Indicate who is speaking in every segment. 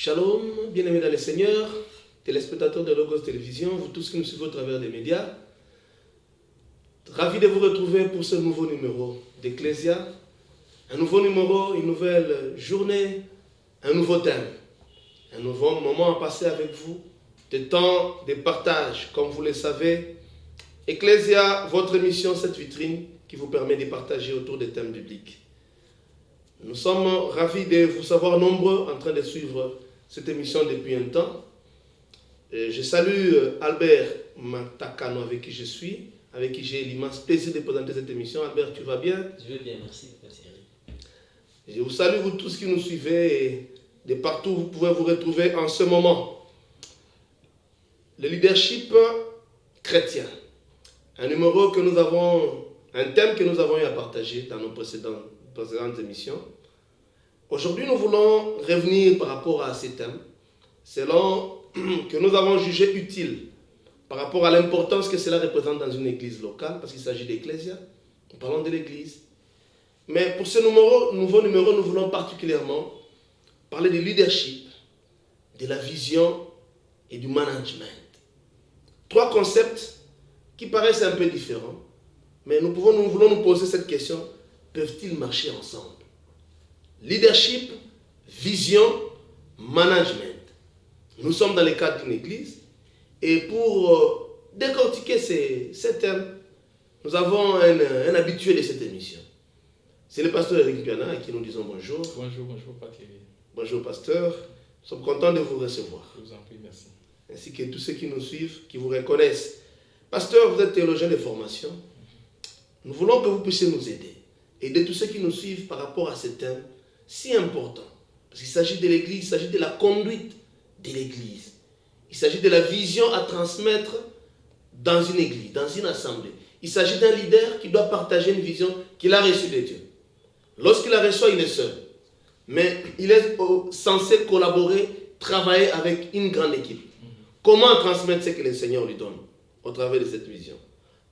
Speaker 1: Shalom, bien-aimés dans le Seigneur, téléspectateurs de Logos Télévision, vous tous qui nous suivez au travers des médias. Ravi de vous retrouver pour ce nouveau numéro d'Ecclésia. Un nouveau numéro, une nouvelle journée, un nouveau thème. Un nouveau moment à passer avec vous, des temps de partage. Comme vous le savez, Ecclésia, votre émission, cette vitrine qui vous permet de partager autour des thèmes bibliques. Nous sommes ravis de vous savoir nombreux en train de suivre cette émission depuis un temps. Je salue Albert Matakano avec qui je suis, avec qui j'ai l'immense plaisir de présenter cette émission. Albert, tu vas bien?
Speaker 2: Je vais bien, merci.
Speaker 1: Je vous salue vous tous qui nous suivez et de partout vous pouvez vous retrouver en ce moment. Le leadership chrétien, un numéro que nous avons, un thème que nous avons eu à partager dans nos précédentes émissions. Aujourd'hui, nous voulons revenir par rapport à ces thèmes, selon que nous avons jugé utile par rapport à l'importance que cela représente dans une église locale, parce qu'il s'agit d'Ecclésia, nous parlons de l'église. Mais pour ce nouveau numéro, nous voulons particulièrement parler du leadership, de la vision et du management. Trois concepts qui paraissent un peu différents, mais nous voulons nous poser cette question, peuvent-ils marcher ensemble? Leadership, vision, management. Nous sommes dans le cadre d'une église et pour décortiquer ces thèmes, nous avons un habitué de cette émission. C'est le pasteur Eric Piana à qui nous disons bonjour.
Speaker 3: Bonjour, Patrick.
Speaker 1: Bonjour pasteur, nous sommes contents de vous recevoir.
Speaker 3: Je vous en prie, merci.
Speaker 1: Ainsi que tous ceux qui nous suivent, qui vous reconnaissent. Pasteur, vous êtes théologien de formation. Nous voulons que vous puissiez nous aider tous ceux qui nous suivent par rapport à ce thème si important. Parce qu'il s'agit de l'église, il s'agit de la conduite de l'église. Il s'agit de la vision à transmettre dans une église, dans une assemblée. Il s'agit d'un leader qui doit partager une vision qu'il a reçue de Dieu. Lorsqu'il la reçoit, il est seul. Mais il est censé collaborer, travailler avec une grande équipe. Comment transmettre ce que le Seigneur lui donne au travers de cette vision?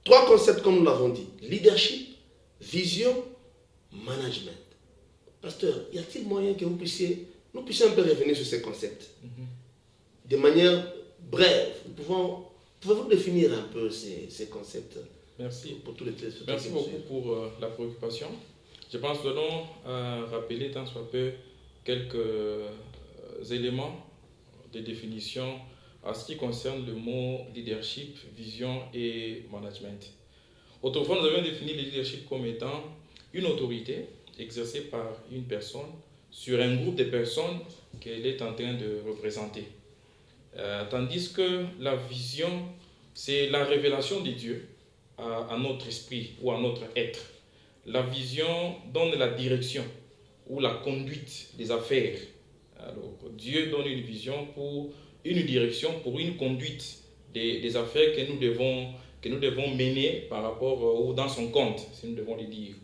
Speaker 1: Trois concepts comme nous l'avons dit. Leadership, vision, management. Pasteur, y a-t-il moyen que nous puissions un peu revenir sur ces concepts? De manière brève, pouvez-vous définir un peu ces concepts?
Speaker 3: Merci.
Speaker 1: Pour tous les téléspectateurs.
Speaker 3: Merci beaucoup pour la préoccupation. Je pense que nous allons rappeler tant soit peu quelques éléments de définition en ce qui concerne le mot leadership, vision et management. Autrefois, nous avions défini le leadership comme étant une autorité exercée par une personne sur un groupe de personnes qu'elle est en train de représenter. Tandis que la vision, c'est la révélation de Dieu à notre esprit ou à notre être. La vision donne la direction ou la conduite des affaires. Alors, Dieu donne une vision pour une direction, pour une conduite des affaires que nous devons mener par rapport ou dans son compte, si nous devons le dire.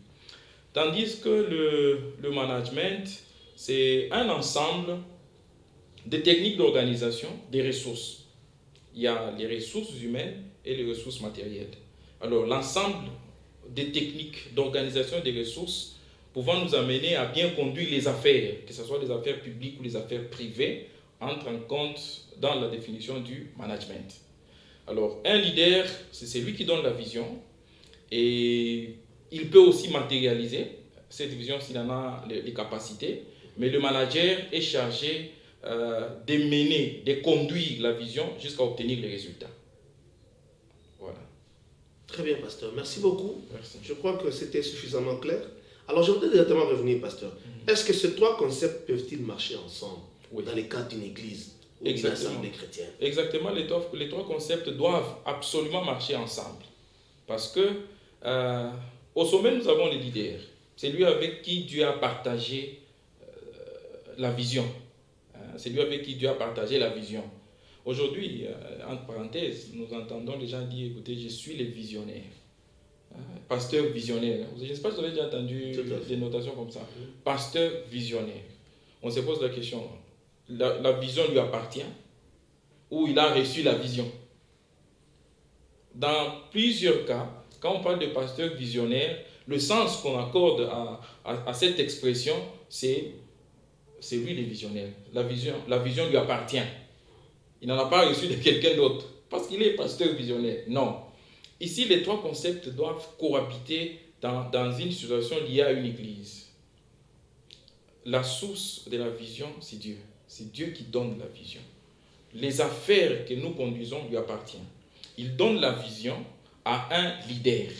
Speaker 3: Tandis que le management, c'est un ensemble de techniques d'organisation des ressources. Il y a les ressources humaines et les ressources matérielles. Alors, l'ensemble des techniques d'organisation des ressources pouvant nous amener à bien conduire les affaires, que ce soit les affaires publiques ou les affaires privées, entrent en compte dans la définition du management. Alors, un leader, c'est celui qui donne la vision et il peut aussi matérialiser cette vision s'il en a les capacités, mais le manager est chargé de mener, de conduire la vision jusqu'à obtenir les résultats. Voilà.
Speaker 1: Très bien, pasteur. Merci beaucoup.
Speaker 3: Merci.
Speaker 1: Je crois que c'était suffisamment clair. Alors, je voudrais directement revenir, pasteur. Est-ce que ces trois concepts peuvent-ils marcher ensemble dans le cadre d'une église ou d'une assemblée chrétienne?
Speaker 3: Exactement, les trois concepts doivent absolument marcher ensemble. Parce que au sommet, nous avons le leader. C'est lui avec qui Dieu a partagé la vision. C'est lui avec qui Dieu a partagé la vision. Aujourd'hui, entre parenthèses, nous entendons les gens dire, écoutez, je suis le visionnaire. Pasteur visionnaire. Je ne sais pas si vous avez déjà entendu des notations comme ça. Pasteur visionnaire. On se pose la question, la vision lui appartient ou il a reçu la vision? Dans plusieurs cas, quand on parle de pasteur visionnaire, le sens qu'on accorde à cette expression, c'est c'est lui le visionnaire. La vision lui appartient. Il n'en a pas reçu de quelqu'un d'autre parce qu'il est pasteur visionnaire. Non. Ici, les trois concepts doivent cohabiter dans une situation liée à une église. La source de la vision, c'est Dieu. C'est Dieu qui donne la vision. Les affaires que nous conduisons lui appartiennent. Il donne la vision à un leader.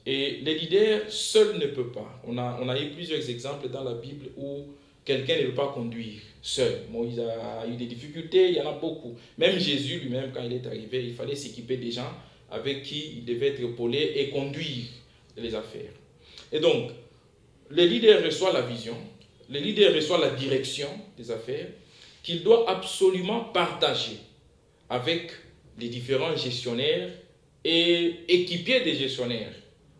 Speaker 3: Et les leaders seuls ne peuvent pas. On a eu plusieurs exemples dans la Bible où quelqu'un ne peut pas conduire seul. Moïse a eu des difficultés, il y en a beaucoup. Même Jésus lui-même, quand il est arrivé, il fallait s'équiper des gens avec qui il devait être épaulé et conduire les affaires. Et donc, le leader reçoit la vision, le leader reçoit la direction des affaires qu'il doit absolument partager avec les différents gestionnaires et équipiers des gestionnaires.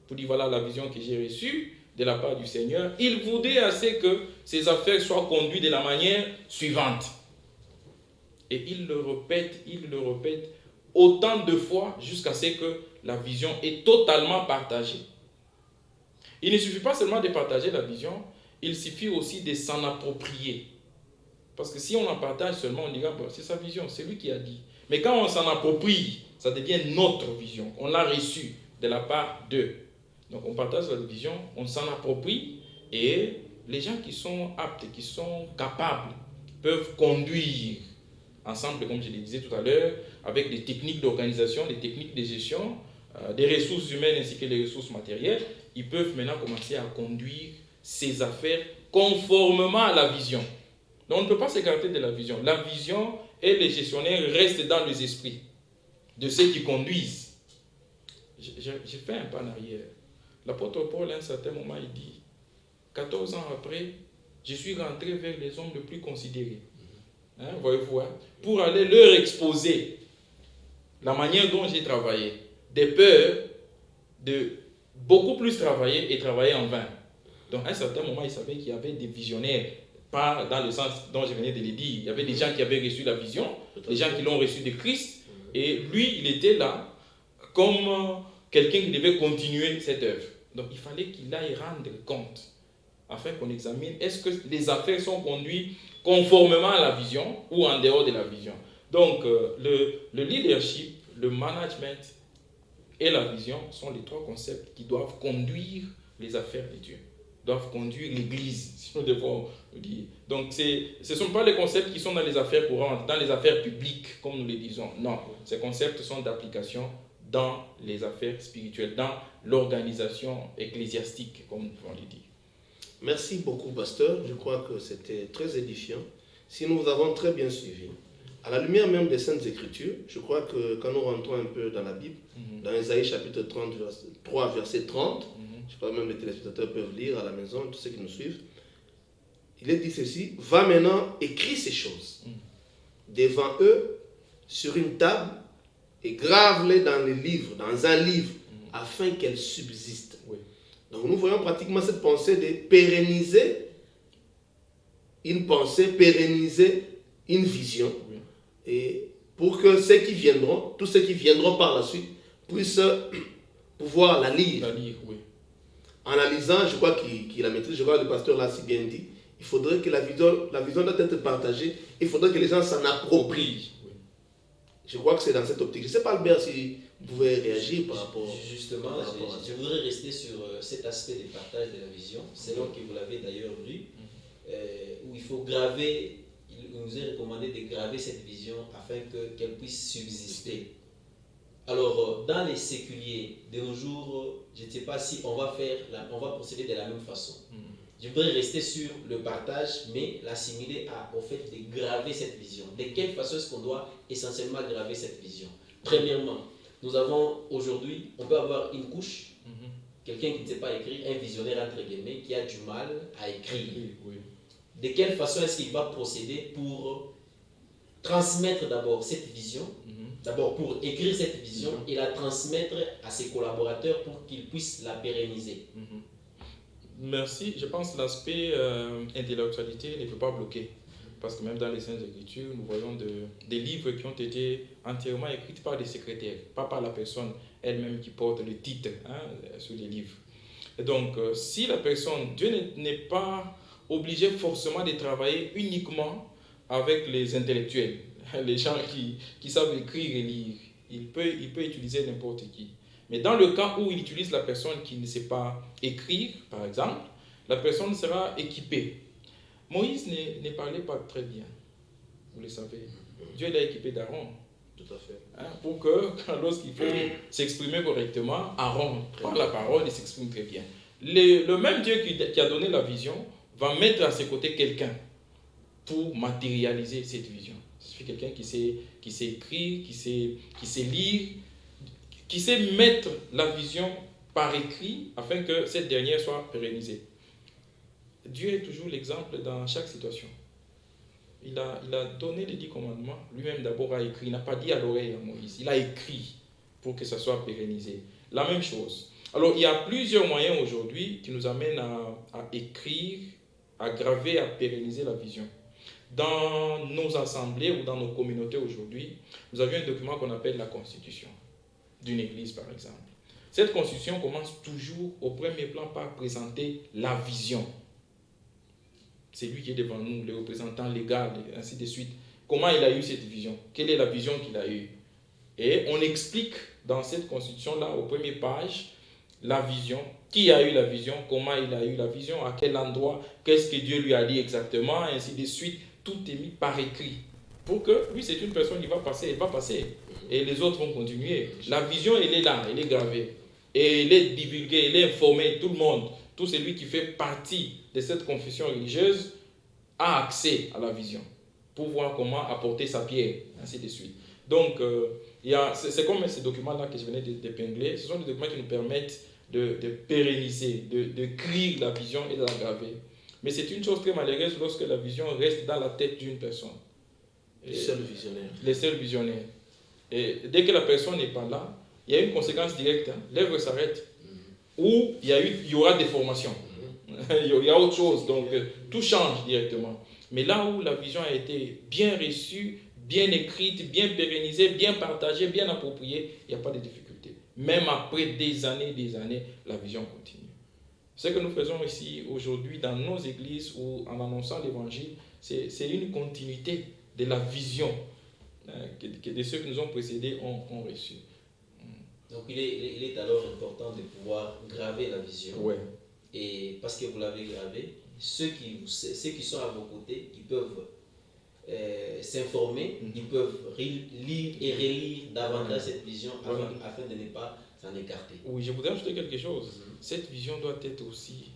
Speaker 3: Pour dire, voilà la vision que j'ai reçue de la part du Seigneur. Il voudrait assez que ces affaires soient conduites de la manière suivante. Et il le répète autant de fois jusqu'à ce que la vision est totalement partagée. Il ne suffit pas seulement de partager la vision, il suffit aussi de s'en approprier. Parce que si on en partage seulement, on dira, bon, c'est sa vision, c'est lui qui a dit. Mais quand on s'en approprie, ça devient notre vision. On l'a reçue de la part d'eux. Donc on partage la vision, on s'en approprie et les gens qui sont aptes, qui sont capables, peuvent conduire ensemble, comme je le disais tout à l'heure, avec des techniques d'organisation, des techniques de gestion, des ressources humaines ainsi que des ressources matérielles. Ils peuvent maintenant commencer à conduire ces affaires conformément à la vision. Donc on ne peut pas s'écarter de la vision. La vision et les gestionnaires restent dans les esprits de ceux qui conduisent. J'ai fait un pas en arrière. L'apôtre Paul, à un certain moment, il dit, 14 ans après, je suis rentré vers les hommes les plus considérés. Voyez-vous, pour aller leur exposer la manière dont j'ai travaillé, des peurs de beaucoup plus travailler et travailler en vain. Donc à un certain moment, il savait qu'il y avait des visionnaires, pas dans le sens dont je venais de le dire. Il y avait des gens qui avaient reçu la vision, des gens qui l'ont reçu de Christ, et lui, il était là comme quelqu'un qui devait continuer cette œuvre. Donc il fallait qu'il aille rendre compte, afin qu'on examine, est-ce que les affaires sont conduites conformément à la vision ou en dehors de la vision. Donc le leadership, le management et la vision sont les trois concepts qui doivent conduire les affaires de Dieu, doivent conduire l'Église, si nous devons le dire. Donc ce ne sont pas les concepts qui sont dans les affaires courantes, dans les affaires publiques, comme nous le disons. Non, ces concepts sont d'application dans les affaires spirituelles, dans l'organisation ecclésiastique, comme nous pouvons le dire.
Speaker 1: Merci beaucoup, pasteur. Je crois que c'était très édifiant. Si nous vous avons très bien suivi, à la lumière même des Saintes Écritures, je crois que quand nous rentrons un peu dans la Bible, dans Ésaïe chapitre 3, verset 30, je crois que même les téléspectateurs peuvent lire à la maison, tous ceux qui nous suivent, il est dit ceci, va maintenant, écris ces choses devant eux sur une table et grave-les dans les livres, dans un livre, afin qu'elles subsistent. Oui. Donc nous voyons pratiquement cette pensée de pérenniser une pensée, pérenniser une vision. Oui. Et pour que ceux qui viendront, tous ceux qui viendront par la suite, puissent pouvoir la lire.
Speaker 3: La lire, oui.
Speaker 1: En la lisant, je crois qu'il la maîtrise, je crois que le pasteur l'a si bien dit, il faudrait que la vision doit être partagée, il faudrait que les gens s'en approprient. Oui. Je crois que c'est dans cette optique. Je ne sais pas, Albert, si vous pouvez réagir par rapport
Speaker 2: justement,
Speaker 1: par rapport à ça.
Speaker 2: Je voudrais rester sur cet aspect du partage de la vision, selon que vous l'avez d'ailleurs lu, où il faut graver, il nous est recommandé de graver cette vision afin qu'elle puisse subsister. Alors, dans les séculiers de nos jours, je ne sais pas si on va procéder de la même façon. Je voudrais rester sur le partage, mais l'assimiler au fait de graver cette vision. De quelle façon est-ce qu'on doit essentiellement graver cette vision? Premièrement, nous avons aujourd'hui, on peut avoir une couche, quelqu'un qui ne sait pas écrire, un visionnaire entre guillemets, qui a du mal à écrire. Oui. De quelle façon est-ce qu'il va procéder pour transmettre d'abord cette vision, d'abord pour écrire cette vision et la transmettre à ses collaborateurs pour qu'ils puissent la pérenniser?
Speaker 3: Merci. Je pense que l'aspect intellectualité ne peut pas bloquer. Parce que même dans les Saintes Écritures, nous voyons des livres qui ont été entièrement écrits par des secrétaires, pas par la personne elle-même qui porte le titre sur les livres. Et donc, si la personne, Dieu n'est pas obligé forcément de travailler uniquement avec les intellectuels, les gens qui savent écrire et lire. Il peut utiliser n'importe qui. Mais dans le cas où il utilise la personne qui ne sait pas écrire, par exemple, la personne sera équipée. Moïse ne parlait pas très bien, vous le savez. Dieu l'a équipé d'Aaron.
Speaker 1: Tout à fait.
Speaker 3: Pour que, lorsqu'il faut s'exprimer correctement, Aaron prend la parole et s'exprime très bien. Le même Dieu qui a donné la vision va mettre à ses côtés quelqu'un pour matérialiser cette vision. C'est quelqu'un qui sait écrire, qui sait lire, qui sait mettre la vision par écrit afin que cette dernière soit pérennisée. Dieu est toujours l'exemple dans chaque situation. Il a donné les 10 commandements, lui-même d'abord a écrit, il n'a pas dit à l'oreille à Moïse, il a écrit pour que ça soit pérennisé. La même chose. Alors il y a plusieurs moyens aujourd'hui qui nous amènent à écrire, à graver, à pérenniser la vision. Dans nos assemblées ou dans nos communautés aujourd'hui, nous avions un document qu'on appelle la Constitution d'une église par exemple. Cette Constitution commence toujours au premier plan par présenter la vision. C'est lui qui est devant nous, le représentant légal, et ainsi de suite. Comment il a eu cette vision? Quelle est la vision qu'il a eue? Et on explique dans cette constitution-là, aux premières pages, la vision, qui a eu la vision, comment il a eu la vision, à quel endroit, qu'est-ce que Dieu lui a dit exactement, et ainsi de suite. Tout est mis par écrit. Pour que, lui, c'est une personne, il va passer. Et les autres vont continuer. La vision, elle est là, elle est gravée. Et elle est divulguée, elle est informée, tout le monde. Tout celui qui fait partie de cette confession religieuse a accès à la vision pour voir comment apporter sa pierre, ainsi de suite. Donc, c'est comme ces documents-là que je venais d'épingler. Ce sont des documents qui nous permettent de pérenniser, d'écrire la vision et de la graver. Mais c'est une chose très malheureuse lorsque la vision reste dans la tête d'une personne.
Speaker 1: Les seuls visionnaires.
Speaker 3: Les seuls visionnaires. Et dès que la personne n'est pas là, il y a une conséquence directe. L'œuvre s'arrête. Ou il y aura des formations. Il y a autre chose. Donc, tout change directement. Mais là où la vision a été bien reçue, bien écrite, bien pérennisée, bien partagée, bien appropriée, il n'y a pas de difficulté. Même après des années, la vision continue. Ce que nous faisons ici aujourd'hui dans nos églises ou en annonçant l'évangile, c'est une continuité de la vision que de ceux qui nous ont précédés ont reçu.
Speaker 2: Donc il est alors important de pouvoir graver la vision.
Speaker 3: Ouais.
Speaker 2: Et parce que vous l'avez gravé, ceux qui sont à vos côtés, ils peuvent s'informer, ils peuvent lire et relire davantage cette vision afin de ne pas s'en écarter.
Speaker 3: Oui, je voudrais ajouter quelque chose. Cette vision doit être aussi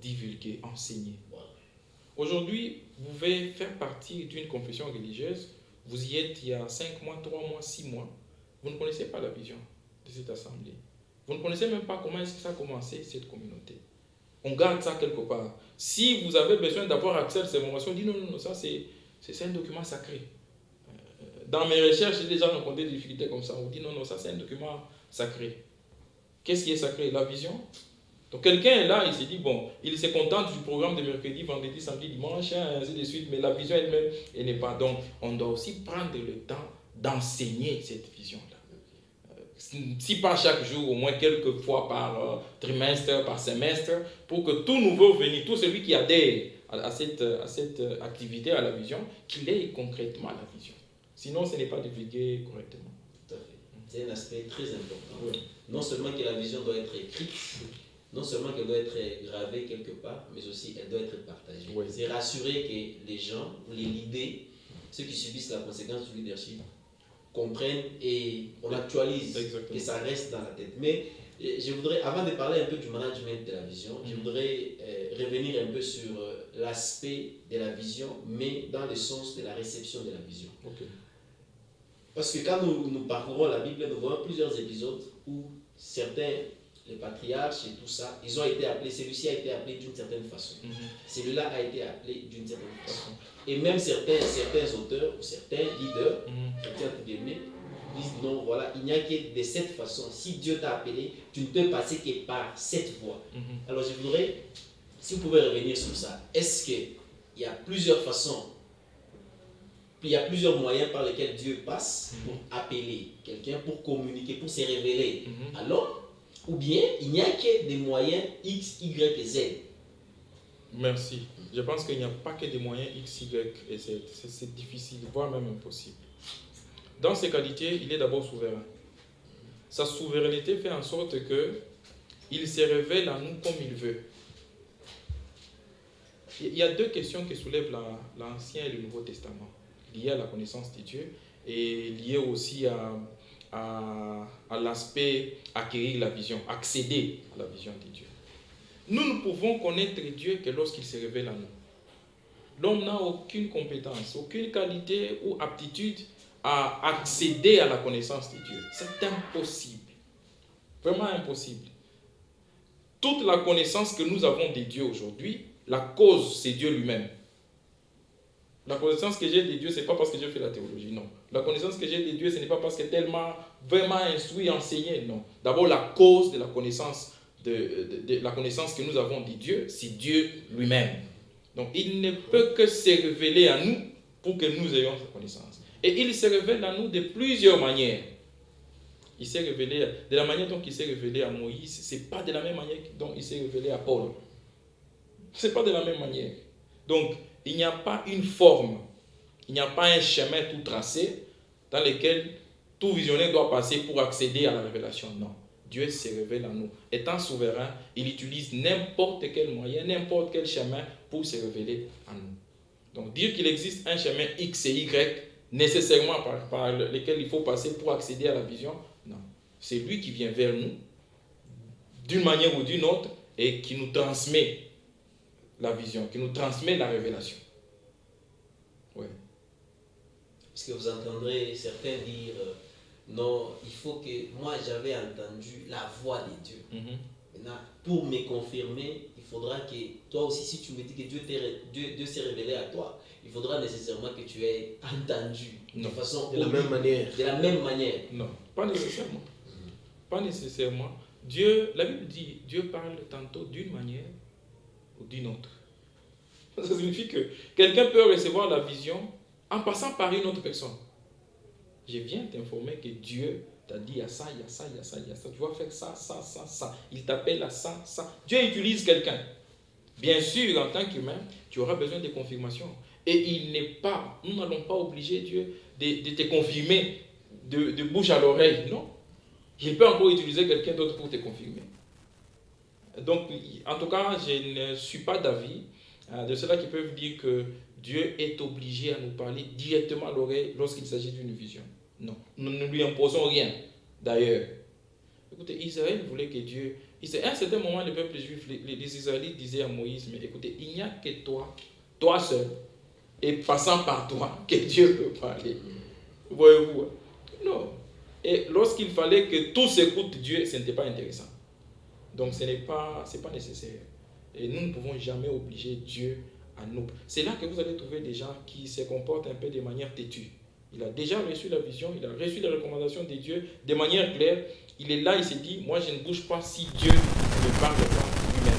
Speaker 3: divulguée, enseignée.
Speaker 2: Voilà.
Speaker 3: Aujourd'hui, vous pouvez faire partie d'une confession religieuse, vous y êtes il y a 5 mois, 3 mois, 6 mois, vous ne connaissez pas la vision de cette assemblée. Vous ne connaissez même pas comment est-ce que ça a commencé, cette communauté. On garde ça quelque part. Si vous avez besoin d'avoir accès à ces informations, dites non, ça c'est un document sacré. Dans mes recherches, j'ai déjà rencontré des difficultés comme ça. On dit non, ça c'est un document sacré. Qu'est-ce qui est sacré? La vision. Donc quelqu'un est là, il se dit, bon, il se contente du programme de mercredi, vendredi, samedi, dimanche, ainsi de suite, mais la vision elle-même, elle n'est pas. Donc on doit aussi prendre le temps d'enseigner cette vision-là. Si pas chaque jour, au moins quelques fois par trimestre, par semestre, pour que tout nouveau venu, tout celui qui adhère à cette activité, à la vision, qu'il ait concrètement la vision. Sinon, ce n'est pas divulgué correctement.
Speaker 2: Tout à fait. C'est un aspect très important.
Speaker 3: Oui.
Speaker 2: Non seulement que la vision doit être écrite, non seulement qu'elle doit être gravée quelque part, mais aussi elle doit être partagée.
Speaker 3: Oui.
Speaker 2: C'est rassurer que les gens, les leaders, ceux qui subissent la conséquence du leadership, comprennent et on actualise, que ça reste dans la tête. Mais je voudrais, avant de parler un peu du management de la vision, je voudrais revenir un peu sur l'aspect de la vision, mais dans le sens de la réception de la vision.
Speaker 3: Okay.
Speaker 2: Parce que quand nous parcourons la Bible, nous voyons plusieurs épisodes où certains, les patriarches et tout ça, ils ont été appelés, celui-ci a été appelé d'une certaine façon. Celui-là a été appelé d'une certaine façon. Et même certains auteurs ou certains leaders, disent non, voilà, il n'y a que de cette façon. Si Dieu t'a appelé, tu ne peux passer que par cette voie. Alors je voudrais, si vous pouvez revenir sur ça, est-ce qu'il y a plusieurs façons, il y a plusieurs moyens par lesquels Dieu passe pour appeler quelqu'un, pour communiquer, pour se révéler à l'homme, ou bien il n'y a que des moyens X, Y et Z?
Speaker 3: Merci. Je pense qu'il n'y a pas que des moyens X, Y et Z. C'est difficile, voire même impossible. Dans ses qualités, il est d'abord souverain. Sa souveraineté fait en sorte qu'il se révèle à nous comme il veut. Il y a deux questions qui soulèvent l'Ancien et le Nouveau Testament, liées à la connaissance de Dieu et liées aussi à l'aspect acquérir la vision, accéder à la vision de Dieu. Nous ne pouvons connaître Dieu que lorsqu'il se révèle à nous. L'homme n'a aucune compétence, aucune qualité ou aptitude à accéder à la connaissance de Dieu. C'est impossible. Vraiment impossible. Toute la connaissance que nous avons de Dieu aujourd'hui, la cause, c'est Dieu lui-même. La connaissance que j'ai de Dieu, ce n'est pas parce que j'ai fait la théologie, non. La connaissance que j'ai de Dieu, ce n'est pas parce que tellement vraiment instruit, enseigné, non. D'abord, la cause de la connaissance, de la connaissance que nous avons de Dieu, c'est Dieu lui-même. Donc, il ne peut que se révéler à nous pour que nous ayons sa connaissance. Et il se révèle à nous de plusieurs manières. Il s'est révélé, de la manière dont il s'est révélé à Moïse, ce n'est pas de la même manière dont il s'est révélé à Paul. Ce n'est pas de la même manière. Donc, il n'y a pas une forme, il n'y a pas un chemin tout tracé dans lequel tout visionnaire doit passer pour accéder à la révélation. Non. Dieu se révèle à nous. Étant souverain, il utilise n'importe quel moyen, n'importe quel chemin pour se révéler à nous. Donc, dire qu'il existe un chemin X et Y, nécessairement par lequel il faut passer pour accéder à la vision, non. C'est lui qui vient vers nous, d'une manière ou d'une autre, et qui nous transmet la vision, qui nous transmet la révélation. Oui.
Speaker 2: Parce que vous entendrez certains dire, non, il faut que... Moi, j'avais entendu la voix de Dieu. Maintenant, pour me confirmer, il faudra que toi aussi, si tu me dis que Dieu s'est révélé à toi, il faudra nécessairement que tu aies entendu de façon...
Speaker 1: De la même manière.
Speaker 2: De la même manière.
Speaker 3: Non, pas nécessairement. Pas nécessairement. Dieu, la Bible dit, Dieu parle tantôt d'une manière ou d'une autre. Ça signifie que quelqu'un peut recevoir la vision en passant par une autre personne. Je viens t'informer que Dieu t'a dit, il y a ça, il y a ça, il y a ça, il y a ça. Tu vas faire ça, ça, ça, ça. Il t'appelle à ça, ça. Dieu utilise quelqu'un. Bien sûr, en tant qu'humain, tu auras besoin de confirmation. Et nous n'allons pas obliger Dieu de te confirmer de bouche à l'oreille. Non. Il peut encore utiliser quelqu'un d'autre pour te confirmer. Donc, en tout cas, je ne suis pas d'avis de ceux-là qui peuvent dire que Dieu est obligé à nous parler directement à l'oreille lorsqu'il s'agit d'une vision. Non, nous ne lui imposons rien. D'ailleurs, écoutez, Israël voulait que Dieu... À un certain moment, le peuple juif, les Israélites disaient à Moïse, mais écoutez, il n'y a que toi seul, et passant par toi, que Dieu peut parler. Voyez-vous? Non. Et lorsqu'il fallait que tous écoutent Dieu, ce n'était pas intéressant. Donc, ce n'est pas nécessaire. Et nous ne pouvons jamais obliger Dieu à nous. C'est là que vous allez trouver des gens qui se comportent un peu de manière têtue. Il a déjà reçu la vision, il a reçu la recommandation de Dieu de manière claire. Il est là, il se dit, moi je ne bouge pas si Dieu ne parle pas lui-même.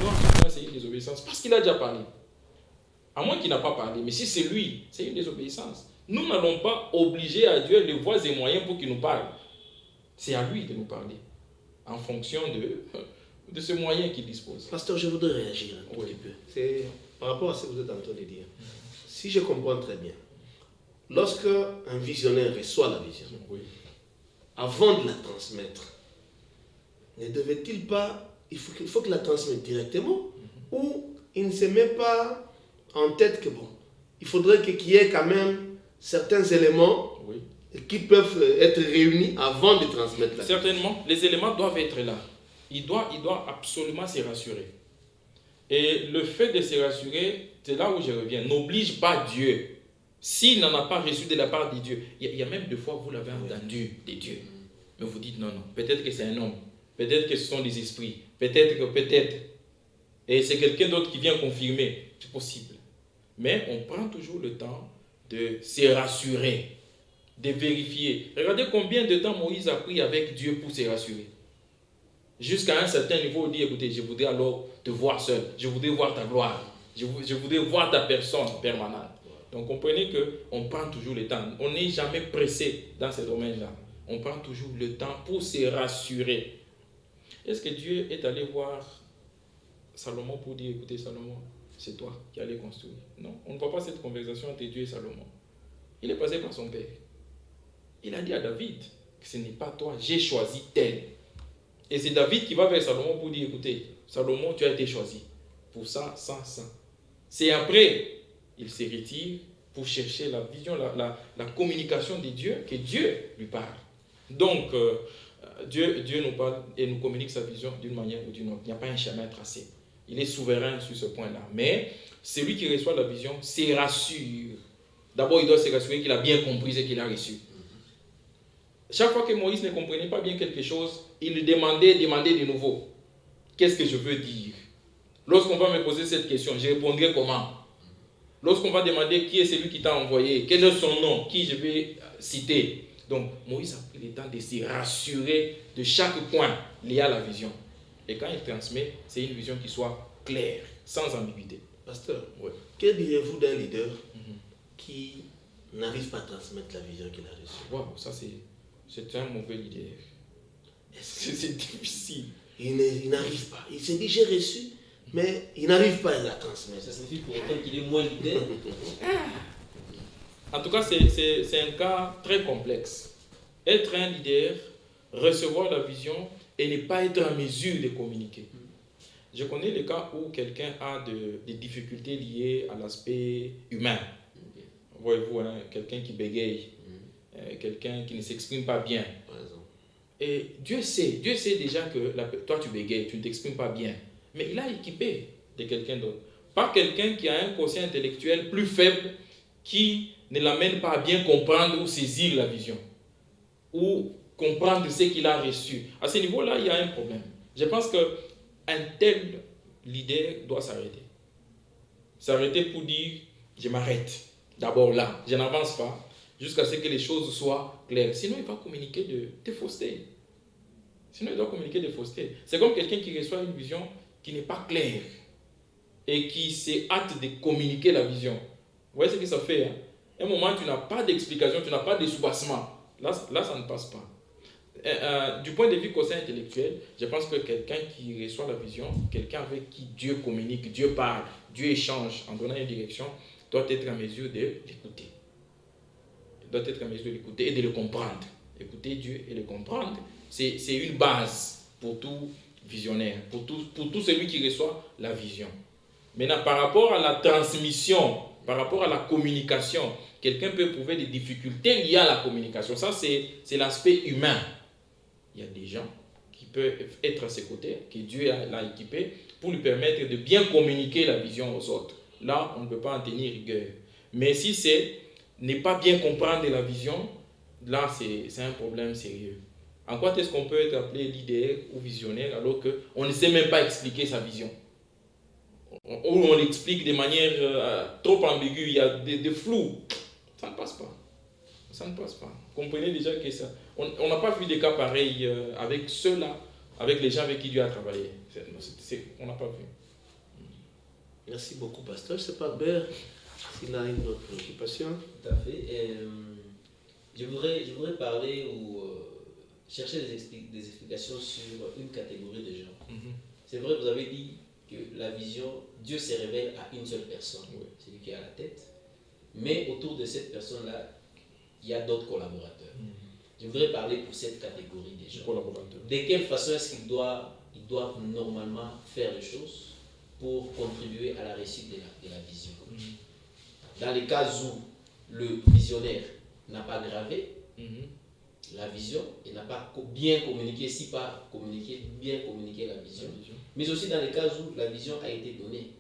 Speaker 3: Donc, c'est une désobéissance parce qu'il a déjà parlé. À moins qu'il n'a pas parlé, mais si c'est lui, c'est une désobéissance. Nous n'allons pas obliger à Dieu les voies et moyens pour qu'il nous parle. C'est à lui de nous parler, en fonction de ce moyen qu'il dispose.
Speaker 1: Pasteur, je voudrais réagir un petit peu. C'est par rapport à ce que vous êtes en train de dire. Si je comprends très bien, lorsque un visionnaire reçoit la vision, avant de la transmettre, ne devait-il pas, il faut qu'il la transmette directement, ou il ne se met pas en tête que bon, il faudrait qu'il y ait quand même certains éléments qui peuvent être réunis avant de transmettre la vision.
Speaker 3: Certainement, les éléments doivent être là. Il doit absolument se rassurer. Et le fait de se rassurer, c'est là où je reviens. N'oblige pas Dieu. S'il n'en a pas reçu de la part de Dieu, il y a même des fois où vous l'avez entendu de Dieu. Mais vous dites non, peut-être que c'est un homme. Peut-être que ce sont des esprits. Peut-être. Et c'est quelqu'un d'autre qui vient confirmer. C'est possible. Mais on prend toujours le temps de se rassurer, de vérifier. Regardez combien de temps Moïse a pris avec Dieu pour se rassurer. Jusqu'à un certain niveau, il dit, écoutez, je voudrais alors te voir seul. Je voudrais voir ta gloire. Je voudrais voir ta personne permanente. Donc comprenez qu'on prend toujours le temps. On n'est jamais pressé dans ce domaine-là. On prend toujours le temps pour se rassurer. Est-ce que Dieu est allé voir Salomon pour dire, écoutez Salomon, c'est toi qui allais construire. Non, on ne voit pas cette conversation entre Dieu et Salomon. Il est passé par son père. Il a dit à David que ce n'est pas toi, j'ai choisi tel. Et c'est David qui va vers Salomon pour dire, écoutez, Salomon, tu as été choisi pour ça, ça, ça. C'est après, il se retire pour chercher la vision, la communication de Dieu, que Dieu lui parle. Donc, Dieu nous parle et nous communique sa vision d'une manière ou d'une autre. Il n'y a pas un chemin tracé. Il est souverain sur ce point-là. Mais celui qui reçoit la vision se rassure. D'abord, il doit se rassurer qu'il a bien compris ce qu'il a reçu. Chaque fois que Moïse ne comprenait pas bien quelque chose, il lui demandait de nouveau. Qu'est-ce que je veux dire? Lorsqu'on va me poser cette question, je répondrai comment? Lorsqu'on va demander qui est celui qui t'a envoyé, quel est son nom, qui je vais citer. Donc, Moïse a pris le temps de se rassurer de chaque point lié à la vision. Et quand il transmet, c'est une vision qui soit claire, sans ambiguïté.
Speaker 1: Pasteur,
Speaker 3: Ouais.
Speaker 1: que direz-vous d'un leader qui n'arrive pas à transmettre la vision qu'il a reçue?
Speaker 3: Wow, ça c'est un mauvais leader. C'est difficile.
Speaker 1: Il n'arrive pas. Il s'est dit j'ai reçu, mais il n'arrive pas à la transmettre.
Speaker 2: Ça signifie pour autant qu'il est moins leader.
Speaker 3: En tout cas, c'est un cas très complexe. Être un leader, recevoir la vision et ne pas être en mesure de communiquer. Je connais le cas où quelqu'un a des difficultés liées à l'aspect humain. Voyez-vous, hein, quelqu'un qui bégaye, quelqu'un qui ne s'exprime pas bien.
Speaker 1: Par exemple.
Speaker 3: Et Dieu sait déjà que toi tu bégayes, tu ne t'exprimes pas bien. Mais il a équipé de quelqu'un d'autre. Pas quelqu'un qui a un quotient intellectuel plus faible qui ne l'amène pas à bien comprendre ou saisir la vision. Ou comprendre ce qu'il a reçu. À ce niveau-là, il y a un problème. Je pense qu'un tel leader doit s'arrêter. S'arrêter pour dire, je m'arrête. D'abord là, je n'avance pas jusqu'à ce que les choses soient claires. Sinon, il va communiquer de fausseté. Sinon, il doit communiquer de fausseté. C'est comme quelqu'un qui reçoit une vision qui n'est pas claire et qui s'est hâte de communiquer la vision. Vous voyez ce que ça fait, hein? À un moment, tu n'as pas d'explication, tu n'as pas de soubassement. Là, ça ne passe pas. Du point de vue quotient intellectuel, je pense que quelqu'un qui reçoit la vision, quelqu'un avec qui Dieu communique, Dieu parle, Dieu échange en donnant une direction, doit être en mesure de l'écouter. Il doit être en mesure de l'écouter et de le comprendre. Écouter Dieu et le comprendre, c'est une base pour tout visionnaire, pour tout celui qui reçoit la vision. Maintenant, par rapport à la transmission, par rapport à la communication, quelqu'un peut éprouver des difficultés liées à la communication. Ça, c'est l'aspect humain. Il y a des gens qui peuvent être à ses côtés, que Dieu l'a équipé, pour lui permettre de bien communiquer la vision aux autres. Là, on ne peut pas en tenir rigueur. Mais si c'est ne pas bien comprendre la vision, là, c'est un problème sérieux. En quoi est-ce qu'on peut être appelé leader ou visionnaire alors qu'on ne sait même pas expliquer sa vision? Ou on l'explique de manière trop ambiguë, il y a des flous. Ça ne passe pas. Ça ne passe pas. Comprenez déjà que ça... On n'a pas vu des cas pareils avec ceux-là, avec les gens avec qui Dieu a travaillé. On n'a pas vu.
Speaker 1: Merci beaucoup, pasteur. Je ne sais pas, Bert, s'il a une autre préoccupation.
Speaker 2: Tout à fait. Je voudrais parler ou chercher des explications sur une catégorie de gens. C'est vrai, vous avez dit que la vision, Dieu se révèle à une seule personne, c'est lui qui est à la tête. Mais autour de cette personne-là, il y a d'autres collaborateurs. Je voudrais parler pour cette catégorie des gens. De quelle façon est-ce qu'ils doivent normalement faire les choses pour contribuer à la réussite de la vision? Dans les cas où le visionnaire n'a pas gravé la vision et n'a pas bien communiqué, si pas bien communiqué la vision, mais aussi dans les cas où la vision a été donnée.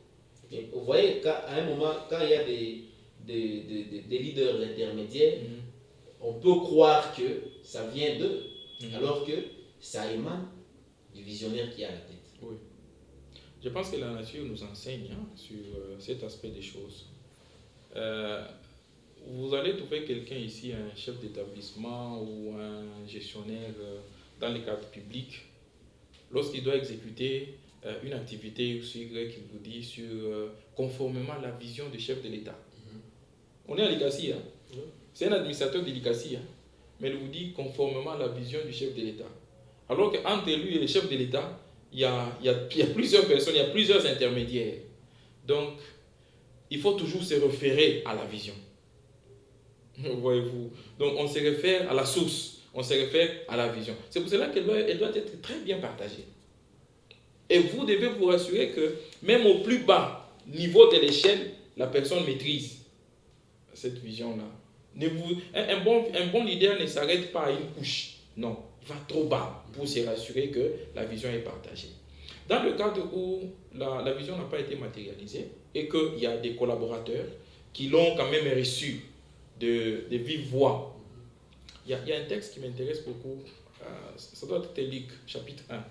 Speaker 2: Et vous voyez qu'à un moment, quand il y a des leaders intermédiaires, on peut croire que ça vient d'eux, alors que ça émane du visionnaire qui est à la tête.
Speaker 3: Oui. Je pense que la nature nous enseigne sur cet aspect des choses. Vous allez trouver quelqu'un ici, un chef d'établissement ou un gestionnaire dans le cadre public, lorsqu'il doit exécuter une activité aussi qu'il vous dit sur conformément à la vision du chef de l'État. On est à l'ICACI, c'est un administrateur de l'ICACI, mais il vous dit conformément à la vision du chef de l'État. Alors qu'entre lui et le chef de l'État, il y a plusieurs personnes, il y a plusieurs intermédiaires. Donc, il faut toujours se référer à la vision. Voyez-vous. Donc, on se réfère à la source, on se réfère à la vision. C'est pour cela qu'elle doit être très bien partagée. Et vous devez vous rassurer que même au plus bas niveau de l'échelle, la personne maîtrise cette vision-là. Un bon leader ne s'arrête pas à une couche. Non, il va trop bas pour se rassurer que la vision est partagée. Dans le cadre où la vision n'a pas été matérialisée et qu'il y a des collaborateurs qui l'ont quand même reçu de vive voix, il y a un texte qui m'intéresse beaucoup. Ça doit être Luc, chapitre 1.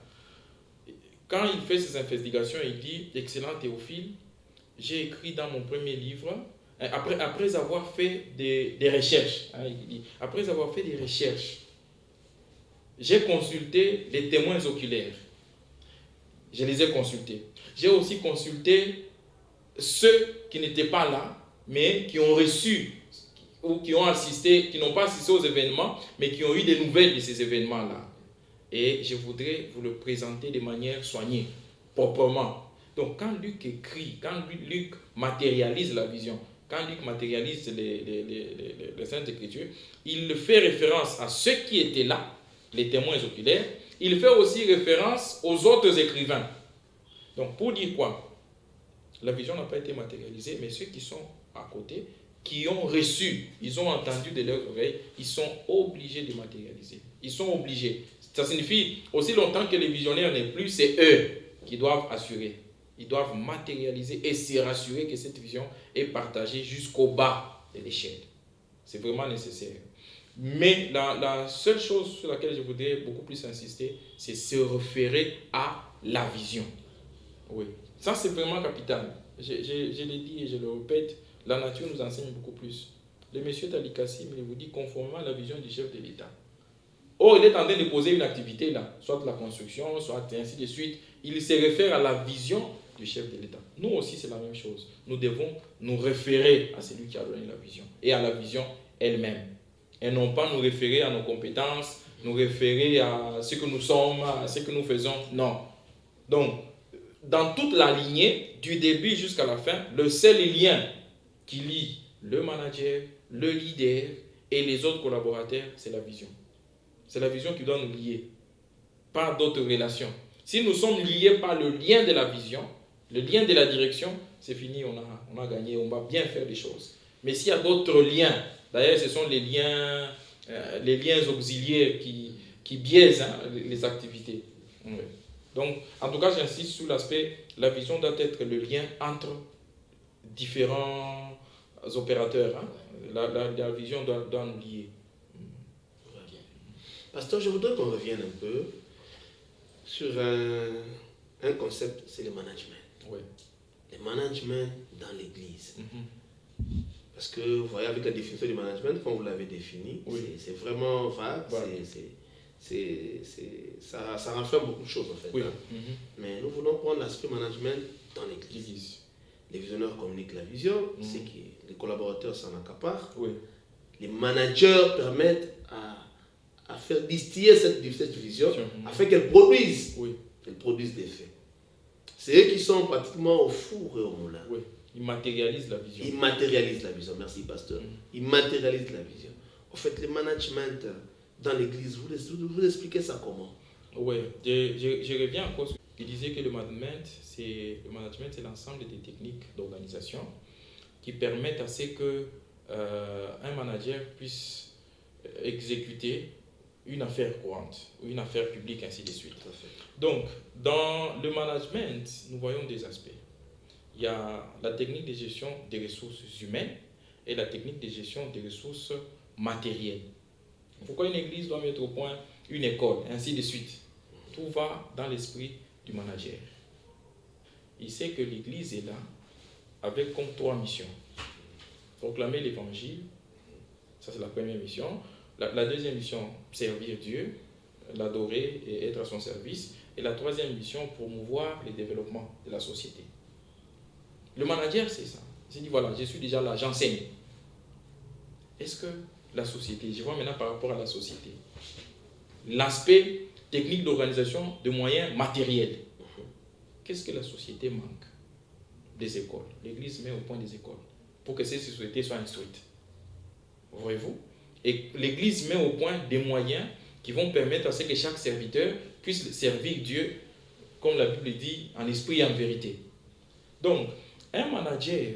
Speaker 3: Quand il fait ses investigations, il dit « Excellent Théophile, j'ai écrit dans mon premier livre, après avoir fait des recherches, il dit, après avoir fait des recherches, j'ai consulté les témoins oculaires. Je les ai consultés. J'ai aussi consulté ceux qui n'étaient pas là, mais qui ont reçu ou qui ont assisté, qui n'ont pas assisté aux événements, mais qui ont eu des nouvelles de ces événements-là. Et je voudrais vous le présenter de manière soignée, proprement. Donc, quand Luc écrit, quand Luc matérialise la vision, quand Luc matérialise les Saintes Écritures, il fait référence à ceux qui étaient là, les témoins oculaires. Il fait aussi référence aux autres écrivains. Donc, pour dire quoi? La vision n'a pas été matérialisée, mais ceux qui sont à côté, qui ont reçu, ils ont entendu de leurs oreilles, ils sont obligés de matérialiser. Ils sont obligés. Ça signifie, aussi longtemps que les visionnaires n'est plus, c'est eux qui doivent assurer. Ils doivent matérialiser et se rassurer que cette vision est partagée jusqu'au bas de l'échelle. C'est vraiment nécessaire. Mais la seule chose sur laquelle je voudrais beaucoup plus insister, c'est se référer à la vision. Oui, ça c'est vraiment capital. Je l'ai dit et je le répète, la nature nous enseigne beaucoup plus. Le monsieur Talikassim, il vous dit conformément à la vision du chef de l'État. Or, il est en train de poser une activité là, soit la construction, soit ainsi de suite. Il se réfère à la vision du chef de l'État. Nous aussi, c'est la même chose. Nous devons nous référer à celui qui a donné la vision et à la vision elle-même. Et non pas nous référer à nos compétences, nous référer à ce que nous sommes, à ce que nous faisons. Non. Donc, dans toute la lignée, du début jusqu'à la fin, le seul lien qui lie le manager, le leader et les autres collaborateurs, c'est la vision. C'est la vision qui doit nous lier, pas d'autres relations. Si nous sommes liés par le lien de la vision, le lien de la direction, c'est fini, on a gagné, on va bien faire les choses. Mais s'il y a d'autres liens, d'ailleurs ce sont les liens auxiliaires qui biaisent les activités. Oui. Donc, en tout cas, j'insiste sur l'aspect, la vision doit être le lien entre différents opérateurs. La vision doit nous lier.
Speaker 1: Pasteur, je voudrais qu'on revienne un peu sur un concept, c'est le management.
Speaker 3: Oui.
Speaker 1: Le management dans l'Église. Parce que, vous voyez, avec la définition du management, comme vous l'avez défini, oui, c'est vraiment vague, voilà. Ça renferme beaucoup de choses en fait. Oui. Mais nous voulons prendre l'aspect management dans l'Église. Les visionnaires communiquent la vision, c'est que les collaborateurs s'en accaparent. Oui. Les managers permettent à faire distiller cette vision afin qu'elle produise, des faits. C'est eux qui sont pratiquement au four et au moulin.
Speaker 3: Oui. Ils matérialisent la vision.
Speaker 1: Ils matérialisent la vision, merci pasteur. Ils matérialisent la vision. En fait, le management dans l'Église, vous expliquez ça comment?
Speaker 3: Oui, je reviens encore sur ce qui disait que le management, c'est l'ensemble des techniques d'organisation qui permettent à ce que un manager puisse exécuter une affaire courante, ou une affaire publique, ainsi de suite. Donc, dans le management, nous voyons des aspects. Il y a la technique de gestion des ressources humaines et la technique de gestion des ressources matérielles. Pourquoi une église doit mettre au point une école, ainsi de suite. Tout va dans l'esprit du manager. Il sait que l'église est là avec comme 3 missions. Proclamer l'évangile, ça c'est la première mission. La deuxième mission, servir Dieu, l'adorer et être à son service. Et la troisième mission, promouvoir le développement de la société. Le manager, c'est ça. Il s'est dit, voilà, je suis déjà là, j'enseigne. Est-ce que la société, je vois maintenant par rapport à la société, l'aspect technique d'organisation de moyens matériels, qu'est-ce que la société manque? Des écoles. L'Église met au point des écoles pour que ces sociétés soient instruites. Voyez-vous? Et l'Église met au point des moyens qui vont permettre à ce que chaque serviteur puisse servir Dieu, comme la Bible dit, en esprit et en vérité. Donc, un manager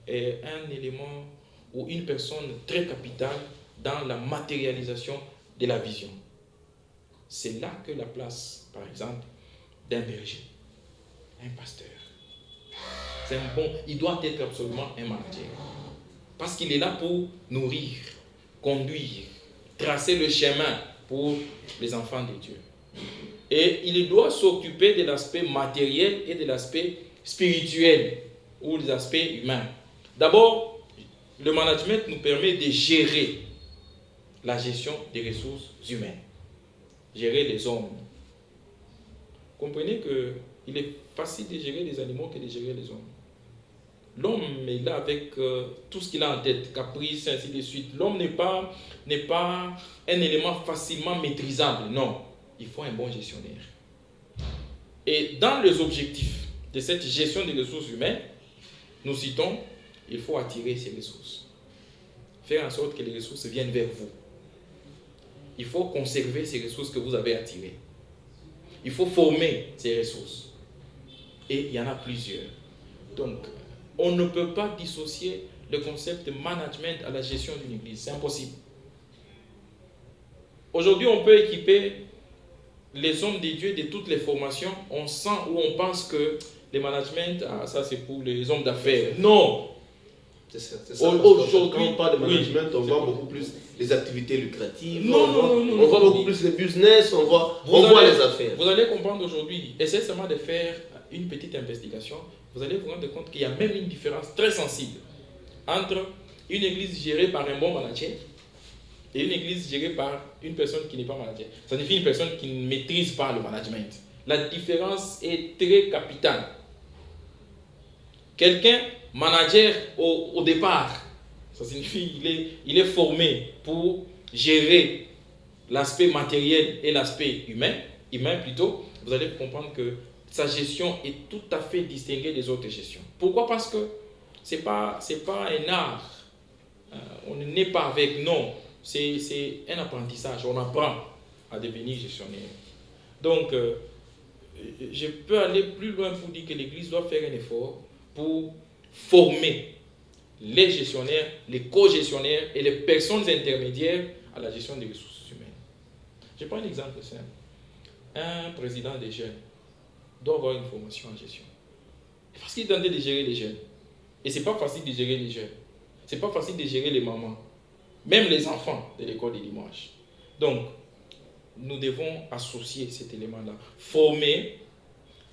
Speaker 3: est un élément ou une personne très capitale dans la matérialisation de la vision. C'est là que la place, par exemple, d'un berger, un pasteur. C'est un bon, il doit être absolument un manager. Parce qu'il est là pour nourrir, conduire, tracer le chemin pour les enfants de Dieu. Et il doit s'occuper de l'aspect matériel et de l'aspect spirituel ou des aspects humains. D'abord, le management nous permet de gérer la gestion des ressources humaines, gérer les hommes. Comprenez qu'il est facile de gérer les animaux que de gérer les hommes. L'homme est là avec tout ce qu'il a en tête, caprice, ainsi de suite. L'homme n'est pas un élément facilement maîtrisable. Non, il faut un bon gestionnaire. Et dans les objectifs de cette gestion des ressources humaines, nous citons, il faut attirer ces ressources. Faire en sorte que les ressources viennent vers vous. Il faut conserver ces ressources que vous avez attirées. Il faut former ces ressources. Et il y en a plusieurs. Donc, on ne peut pas dissocier le concept de management à la gestion d'une église. C'est impossible. Aujourd'hui, on peut équiper les hommes de Dieu de toutes les formations. On sent ou on pense que le management, ça c'est pour les hommes d'affaires. Non!
Speaker 1: C'est ça. Aujourd'hui, quand on parle de management, on voit beaucoup plus les activités lucratives. On voit beaucoup plus les business, on voit les affaires.
Speaker 3: Vous allez comprendre aujourd'hui, essayez seulement de faire une petite investigation. Vous allez vous rendre compte qu'il y a même une différence très sensible entre une église gérée par un bon manager et une église gérée par une personne qui n'est pas manager. Ça signifie une personne qui ne maîtrise pas le management. La différence est très capitale. Quelqu'un, manager au départ, ça signifie qu'il est formé pour gérer l'aspect matériel et l'aspect humain plutôt. Vous allez comprendre que sa gestion est tout à fait distinguée des autres gestions. Pourquoi? Parce que ce n'est pas un art. On n'est pas avec, non. C'est un apprentissage. On apprend à devenir gestionnaire. Donc, je peux aller plus loin pour dire que l'Église doit faire un effort pour former les gestionnaires, les co-gestionnaires et les personnes intermédiaires à la gestion des ressources humaines. Je prends un exemple simple. Un président des jeunes doit avoir une formation en gestion. Parce qu'il est tenté de gérer les jeunes. Et ce n'est pas facile de gérer les jeunes. Ce n'est pas facile de gérer les mamans. Même les enfants de l'école du dimanche. Donc, nous devons associer cet élément-là. Former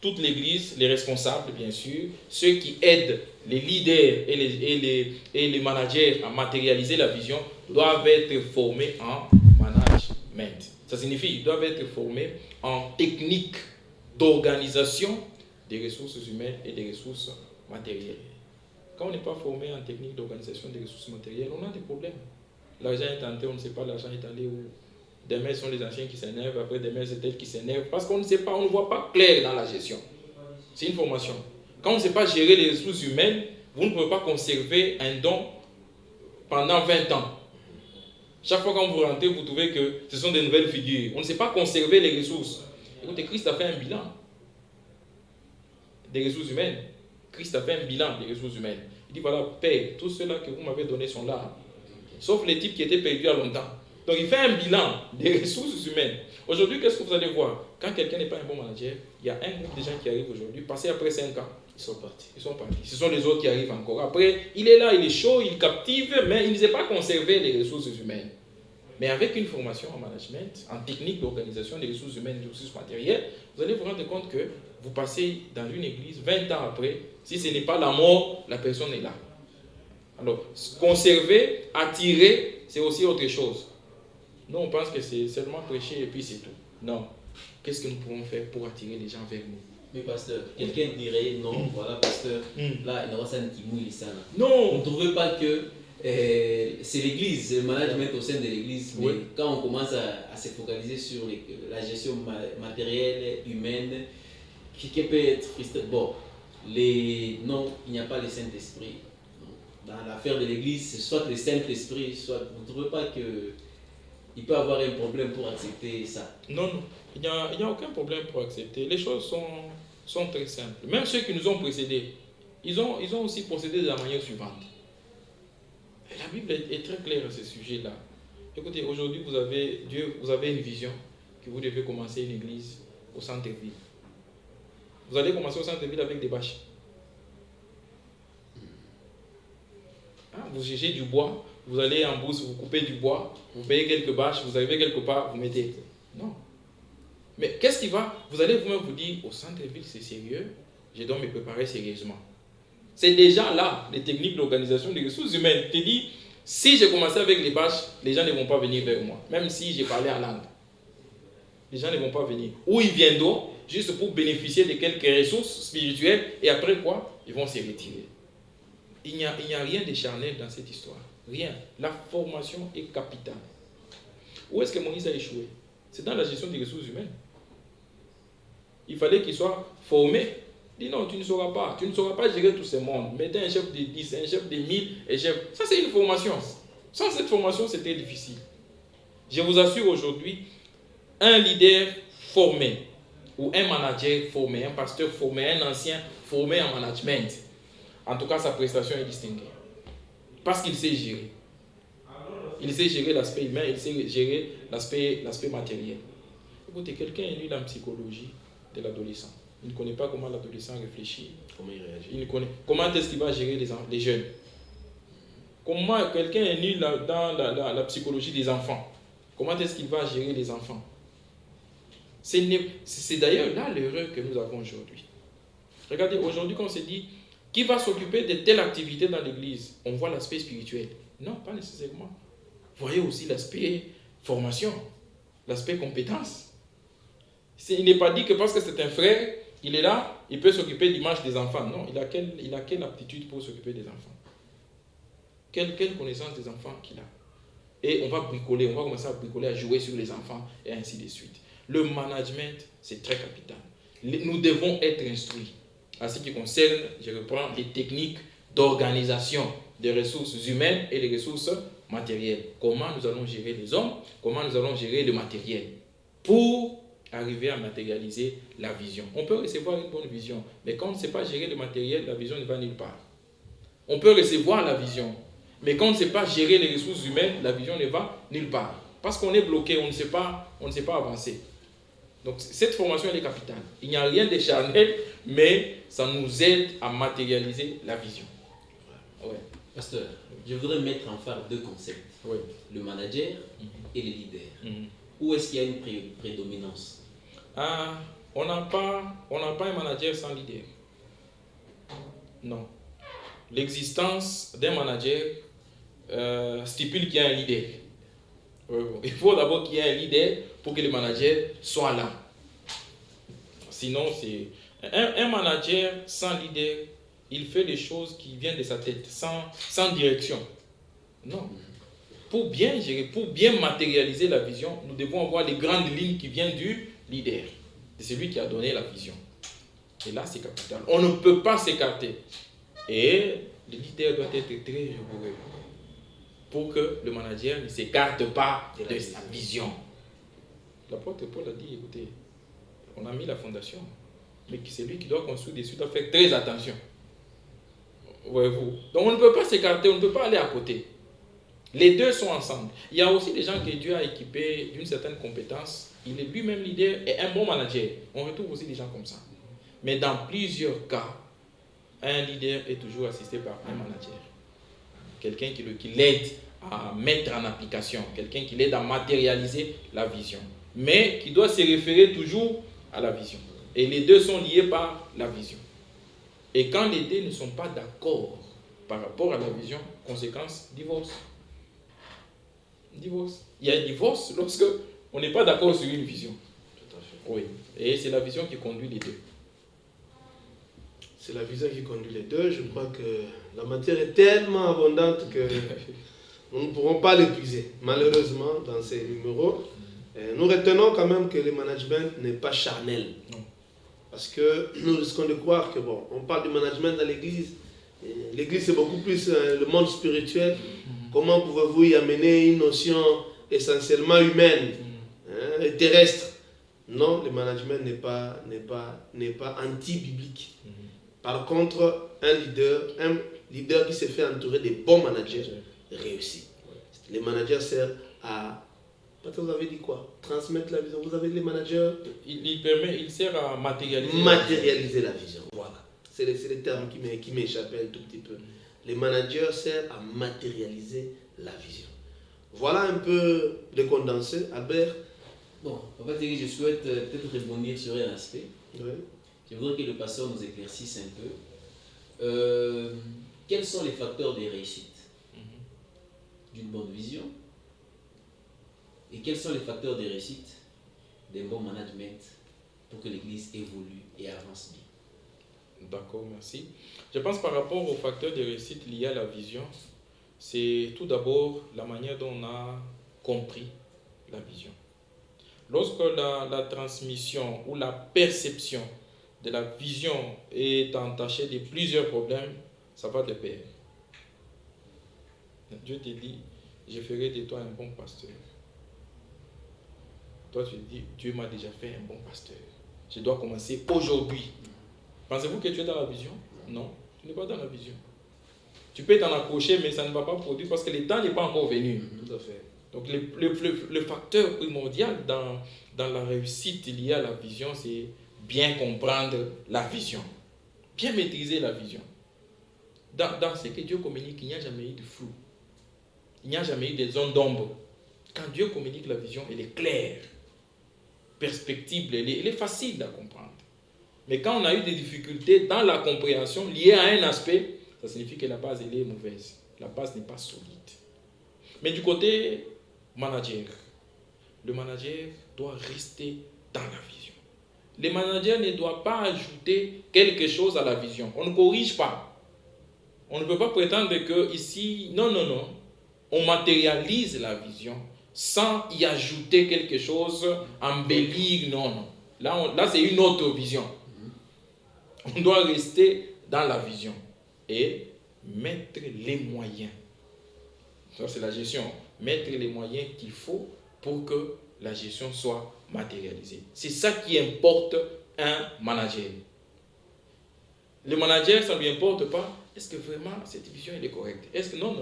Speaker 3: toute l'Église, les responsables, bien sûr, ceux qui aident les leaders et les managers à matérialiser la vision, doivent être formés en management. Ça signifie qu'ils doivent être formés en technique d'organisation des ressources humaines et des ressources matérielles. Quand on n'est pas formé en technique d'organisation des ressources matérielles, on a des problèmes. L'argent est tenté, on ne sait pas l'argent est allé où. Demain, ce sont les anciens qui s'énervent, après demain, c'est elles qui s'énervent, parce qu'on ne sait pas, on ne voit pas clair dans la gestion. C'est une formation. Quand on ne sait pas gérer les ressources humaines, vous ne pouvez pas conserver un don pendant 20 ans. Chaque fois quand vous rentrez, vous trouvez que ce sont de nouvelles figures. On ne sait pas conserver les ressources. Écoutez, Christ a fait un bilan des ressources humaines. Christ a fait un bilan des ressources humaines. Il dit, voilà, Père, tous ceux-là que vous m'avez donnés sont là. Sauf les types qui étaient perdus il y a longtemps. Donc il fait un bilan des ressources humaines. Aujourd'hui, qu'est-ce que vous allez voir? Quand quelqu'un n'est pas un bon manager, il y a un groupe de gens qui arrivent aujourd'hui, passé après 5 ans, ils sont partis. Ce sont les autres qui arrivent encore. Après, il est là, il est chaud, il captive, mais il ne sait pas conserver les ressources humaines. Mais avec une formation en management, en technique d'organisation des ressources humaines et des ressources matérielles, vous allez vous rendre compte que vous passez dans une église 20 ans après, si ce n'est pas la mort, la personne est là. Alors, conserver, attirer, c'est aussi autre chose. Nous, on pense que c'est seulement prêcher et puis c'est tout. Non. Qu'est-ce que nous pouvons faire pour attirer les gens vers nous?
Speaker 2: Mais pasteur, quelqu'un dirait non, voilà pasteur, là, il n'y aura pas ça qui mouille ça.
Speaker 3: Non.
Speaker 2: Vous ne trouvez pas que c'est l'église, le management au sein de l'église. Mais
Speaker 3: Oui.
Speaker 2: quand on commence à se focaliser sur la gestion matérielle, humaine, qui peut être frustrant. Bon, non, il n'y a pas le Saint-Esprit. Dans l'affaire de l'église, c'est soit le Saint-Esprit, soit vous ne trouvez pas qu'il peut avoir un problème pour accepter ça.
Speaker 3: Non, il n'y a aucun problème pour accepter. Les choses sont très simples. Même ceux qui nous ont précédés, ils ont aussi procédé de la manière suivante. Et la Bible est très claire à ce sujet-là. Écoutez, aujourd'hui, vous avez une vision que vous devez commencer une église au centre-ville. Vous allez commencer au centre-ville avec des bâches. Vous cherchez du bois, vous allez en brousse, vous coupez du bois, vous payez quelques bâches, vous arrivez quelque part, vous mettez. Non. Mais qu'est-ce qui va? Vous allez vous-même vous dire, au centre-ville, c'est sérieux, je dois me préparer sérieusement. C'est déjà là, les techniques d'organisation des ressources humaines. Je te dis, si j'ai commencé avec les bâches, les gens ne vont pas venir vers moi, même si j'ai parlé en langue. Les gens ne vont pas venir. Ou ils viendront juste pour bénéficier de quelques ressources spirituelles, et après quoi? Ils vont se retirer. Il n'y a rien de charnel dans cette histoire. Rien. La formation est capitale. Où est-ce que Moïse a échoué? C'est dans la gestion des ressources humaines. Il fallait qu'il soit formé. Il dit non, tu ne sauras pas gérer tous ces mondes. Mettez un chef de 10, un chef de 1000, un chef. Ça, c'est une formation. Sans cette formation, c'était difficile. Je vous assure aujourd'hui, un leader formé, ou un manager formé, un pasteur formé, un ancien formé en management, en tout cas, sa prestation est distinguée. Parce qu'il sait gérer. Il sait gérer l'aspect humain, il sait gérer l'aspect matériel. Écoutez, quelqu'un est nul en psychologie de l'adolescent. Il ne connaît pas comment l'adolescent réfléchit.
Speaker 1: Comment il réagit?
Speaker 3: Il ne connaît. Comment est-ce qu'il va gérer les jeunes? Comment quelqu'un est nul dans la psychologie des enfants? Comment est-ce qu'il va gérer les enfants? C'est d'ailleurs là l'erreur que nous avons aujourd'hui. Regardez, aujourd'hui, quand on se dit qui va s'occuper de telle activité dans l'église, on voit l'aspect spirituel. Non, pas nécessairement. Voyez aussi l'aspect formation, l'aspect compétence. Il n'est pas dit que parce que c'est un frère, il est là, il peut s'occuper d'image des enfants. Non, il a quelle aptitude pour s'occuper des enfants? Quelle connaissance des enfants qu'il a? Et on va commencer à bricoler, à jouer sur les enfants, et ainsi de suite. Le management, c'est très capital. Nous devons être instruits. En ce qui concerne, je reprends, les techniques d'organisation des ressources humaines et des ressources matérielles. Comment nous allons gérer les hommes, comment nous allons gérer le matériel pour arriver à matérialiser la vision. On peut recevoir une bonne vision, mais quand on ne sait pas gérer le matériel, la vision ne va nulle part. On peut recevoir la vision, mais quand on ne sait pas gérer les ressources humaines, la vision ne va nulle part. Parce qu'on est bloqué, on ne sait pas avancer. Donc cette formation elle est capitale. Il n'y a rien de charnel, mais ça nous aide à matérialiser la vision. Ouais.
Speaker 2: Pasteur, je voudrais mettre en phare deux concepts.
Speaker 3: Ouais.
Speaker 2: Le manager et le leader. Où est-ce qu'il y a une prédominance?
Speaker 3: On n'a pas un manager sans leader. Non. L'existence d'un manager stipule qu'il y a un leader. Il faut d'abord qu'il y ait un leader pour que le manager soit là. Sinon, c'est un manager sans leader, il fait les choses qui viennent de sa tête, sans direction. Non. Pour bien gérer, pour bien matérialiser la vision, nous devons avoir les grandes lignes qui viennent du leader. C'est celui qui a donné la vision. Et là, c'est capital. On ne peut pas s'écarter. Et le leader doit être très rigoureux pour que le manager ne s'écarte pas de sa vision. L'apôtre Paul a dit, écoutez, on a mis la fondation, mais c'est lui qui doit construire dessus, doit faire très attention. Voyez-vous. Donc on ne peut pas s'écarter, on ne peut pas aller à côté. Les deux sont ensemble. Il y a aussi des gens que Dieu a équipés d'une certaine compétence. Il est lui-même leader et un bon manager. On retrouve aussi des gens comme ça. Mais dans plusieurs cas, un leader est toujours assisté par un manager. Quelqu'un qui l'aide à mettre en application, quelqu'un qui l'aide à matérialiser la vision, mais qui doit se référer toujours à la vision. Et les deux sont liés par la vision. Et quand les deux ne sont pas d'accord par rapport à la vision, conséquence, divorce. Divorce. Il y a un divorce lorsque on n'est pas d'accord sur une vision.
Speaker 1: Tout à fait.
Speaker 3: Oui. Et c'est la vision qui conduit les deux.
Speaker 1: C'est la vision qui conduit les deux. Je crois que la matière est tellement abondante que nous ne pourrons pas l'épuiser, malheureusement, dans ces numéros. Nous retenons quand même que le management n'est pas charnel.
Speaker 3: Non.
Speaker 1: Parce que nous risquons de croire que, bon, on parle du management dans l'église. L'église, c'est beaucoup plus le monde spirituel. Comment pouvez-vous y amener une notion essentiellement humaine, et terrestre? Non, le management n'est pas anti-biblique. Par contre, un leader qui se fait entourer des bons managers réussit. Les managers servent à... Vous avez dit quoi? Transmettre la vision. Vous avez les managers...
Speaker 3: Il sert à
Speaker 1: matérialiser la vision. Voilà. C'est le terme qui m'échappait un tout petit peu. Les managers servent à matérialiser la vision. Voilà un peu le condensé. Albert?
Speaker 2: Bon, en fait, je souhaite peut-être rebondir sur un aspect.
Speaker 1: Oui.
Speaker 2: Je voudrais que le pasteur nous éclaircisse un peu. Quels sont les facteurs de réussite d'une bonne vision? Et quels sont les facteurs de réussite d'un bon management pour que l'Église évolue et avance bien?
Speaker 3: D'accord, merci. Je pense par rapport aux facteurs de réussite liés à la vision, c'est tout d'abord la manière dont on a compris la vision. Lorsque la transmission ou la perception de la vision est entachée de plusieurs problèmes, ça va de pair. Dieu te dit, je ferai de toi un bon pasteur. Toi, tu dis, Dieu m'a déjà fait un bon pasteur. Je dois commencer aujourd'hui. Pensez-vous que tu es dans la vision? Non, tu n'es pas dans la vision. Tu peux t'en accrocher, mais ça ne va pas produire parce que le temps n'est pas encore venu.
Speaker 1: Tout à fait.
Speaker 3: Donc, le facteur primordial dans la réussite liée à la vision, c'est bien comprendre la vision. Bien maîtriser la vision. Dans ce que Dieu communique, il n'y a jamais eu de flou. Il n'y a jamais eu de zone d'ombre. Quand Dieu communique la vision, elle est claire, perspective, elle est facile à comprendre. Mais quand on a eu des difficultés dans la compréhension liées à un aspect, ça signifie que la base elle est mauvaise. La base n'est pas solide. Mais du côté manager, le manager doit rester dans la vision. Le manager ne doit pas ajouter quelque chose à la vision. On ne corrige pas. On ne peut pas prétendre que ici, non. On matérialise la vision sans y ajouter quelque chose, embellir, non. Là c'est une autre vision. On doit rester dans la vision et mettre les moyens. Ça, c'est la gestion. Mettre les moyens qu'il faut pour que la gestion soit matérialisée. C'est ça qui importe un manager. Le manager, ça ne lui importe pas. Est-ce que vraiment cette vision est correcte? Est-ce que non.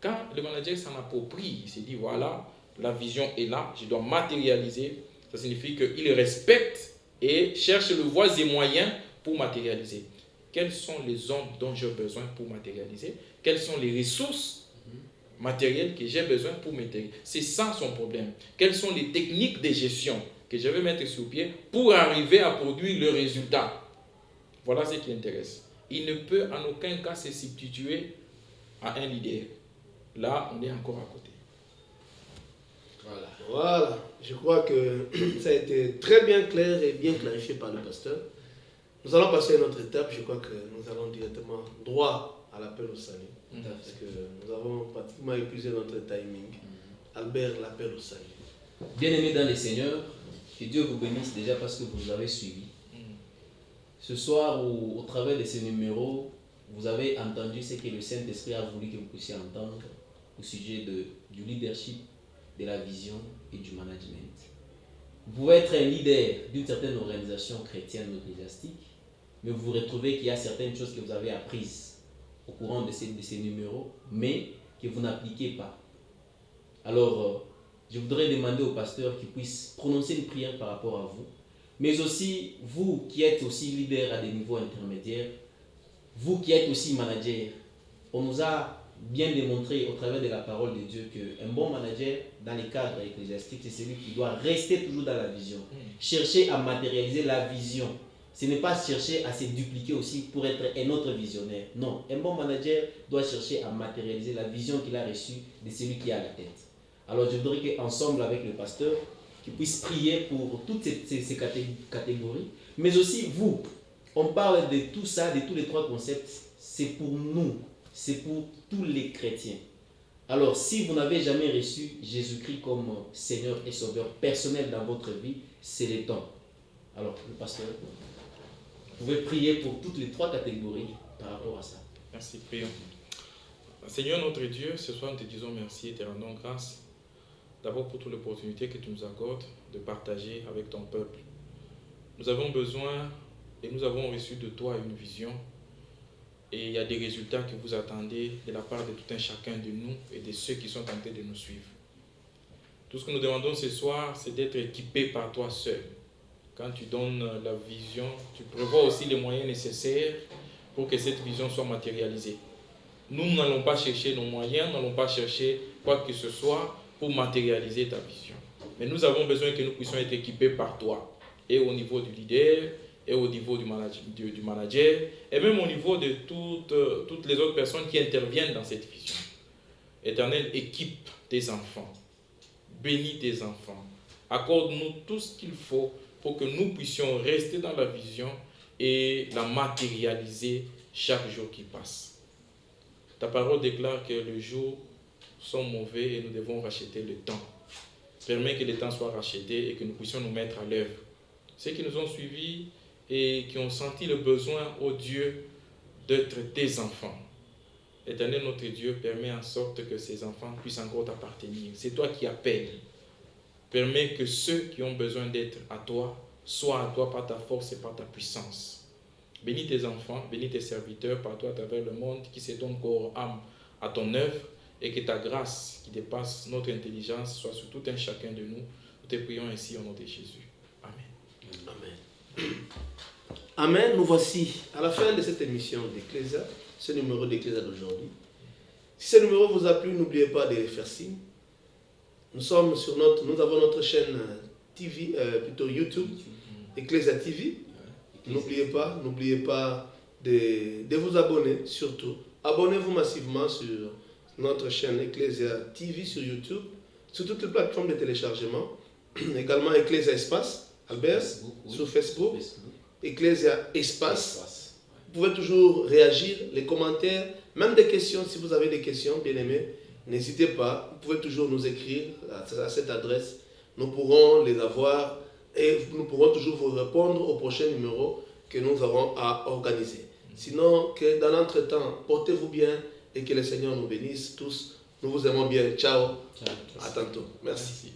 Speaker 3: Quand le manager s'en approprie, il se dit voilà, la vision est là, je dois matérialiser. Ça signifie qu'il respecte et cherche le voies et moyens pour matérialiser. Quels sont les hommes dont j'ai besoin pour matérialiser? Quelles sont les ressources matérielles que j'ai besoin pour matérialiser? C'est ça son problème. Quelles sont les techniques de gestion que je vais mettre sur pied pour arriver à produire le résultat? Voilà ce qui intéresse. Il ne peut en aucun cas se substituer à un leader. Là, on est encore à côté.
Speaker 1: Voilà. Je crois que ça a été très bien clair et bien clarifié par le pasteur. Nous allons passer à une autre étape. Je crois que nous allons directement droit à l'appel au salut. Parce que nous avons pratiquement épuisé notre timing. Albert, l'appel au salut.
Speaker 2: Bien-aimés dans les Seigneurs, que Dieu vous bénisse déjà parce que vous avez suivi. Ce soir, au travers de ces numéros, vous avez entendu ce que le Saint-Esprit a voulu que vous puissiez entendre au sujet du leadership, de la vision et du management. Vous pouvez être un leader d'une certaine organisation chrétienne ou ecclésiastique, mais vous retrouvez qu'il y a certaines choses que vous avez apprises au courant de ces numéros, mais que vous n'appliquez pas. Alors, je voudrais demander au pasteur qu'il puisse prononcer une prière par rapport à vous, mais aussi vous qui êtes aussi leader à des niveaux intermédiaires, vous qui êtes aussi manager. On nous a bien démontré au travers de la parole de Dieu qu'un bon manager dans les cadres ecclésiastiques, c'est celui qui doit rester toujours dans la vision. Chercher à matérialiser la vision. Ce n'est pas chercher à se dupliquer aussi pour être un autre visionnaire. Non, un bon manager doit chercher à matérialiser la vision qu'il a reçue de celui qui a la tête. Alors je voudrais qu'ensemble avec le pasteur, qu'il puisse prier pour toutes ces catégories, mais aussi vous on parle de tout ça, de tous les trois concepts, c'est pour nous, c'est pour tous les chrétiens. Alors, si vous n'avez jamais reçu Jésus-Christ comme Seigneur et Sauveur personnel dans votre vie, c'est le temps. Alors, le pasteur, vous pouvez prier pour toutes les trois catégories par rapport à ça.
Speaker 3: Merci, prions. Seigneur notre Dieu, ce soir nous te disons merci et te rendons grâce. D'abord pour toute l'opportunité que tu nous accordes de partager avec ton peuple. Nous avons besoin et nous avons reçu de toi une vision. Et il y a des résultats que vous attendez de la part de tout un chacun de nous et de ceux qui sont tentés de nous suivre. Tout ce que nous demandons ce soir, c'est d'être équipés par toi seul. Quand tu donnes la vision, tu prévois aussi les moyens nécessaires pour que cette vision soit matérialisée. Nous n'allons pas chercher nos moyens, nous n'allons pas chercher quoi que ce soit pour matérialiser ta vision. Mais nous avons besoin que nous puissions être équipés par toi, et au niveau du leader, et au niveau du manager, et même au niveau de toutes les autres personnes qui interviennent dans cette vision. Éternel, équipe tes enfants, bénis tes enfants, accorde-nous tout ce qu'il faut pour que nous puissions rester dans la vision et la matérialiser chaque jour qui passe. Ta parole déclare que les jours sont mauvais et nous devons racheter le temps. Permets que le temps soit racheté et que nous puissions nous mettre à l'œuvre. Ceux qui nous ont suivis et qui ont senti le besoin, ô Dieu, d'être tes enfants. Éternel notre Dieu, permets en sorte que ces enfants puissent encore t'appartenir. C'est toi qui appelles. Permets que ceux qui ont besoin d'être à toi soient à toi par ta force et par ta puissance. Bénis tes enfants, bénis tes serviteurs partout à travers le monde qui se donnent corps, âme à ton œuvre et que ta grâce qui dépasse notre intelligence soit sur tout un chacun de nous. Nous te prions ainsi au nom de Jésus. Amen.
Speaker 1: Amen. Amen. Nous voici à la fin de cette émission d'Ecclésia, ce numéro d'Ecclésia d'aujourd'hui. Si ce numéro vous a plu, n'oubliez pas de faire signe. Nous avons notre chaîne TV, plutôt YouTube, Ecclésia TV. N'oubliez pas de vous abonner, surtout. Abonnez-vous massivement sur notre chaîne Ecclésia TV sur YouTube, sur toutes les plateformes de téléchargement. Également Ecclésia Espace, Albert, sur Facebook. Ecclésia Espace. Vous pouvez toujours réagir, les commentaires, même des questions, si vous avez des questions, bien aimés, n'hésitez pas, vous pouvez toujours nous écrire à cette adresse. Nous pourrons les avoir et nous pourrons toujours vous répondre au prochain numéro que nous aurons à organiser. Sinon, que dans l'entretemps, portez-vous bien et que le Seigneur nous bénisse tous. Nous vous aimons bien. Ciao. À tantôt. Merci.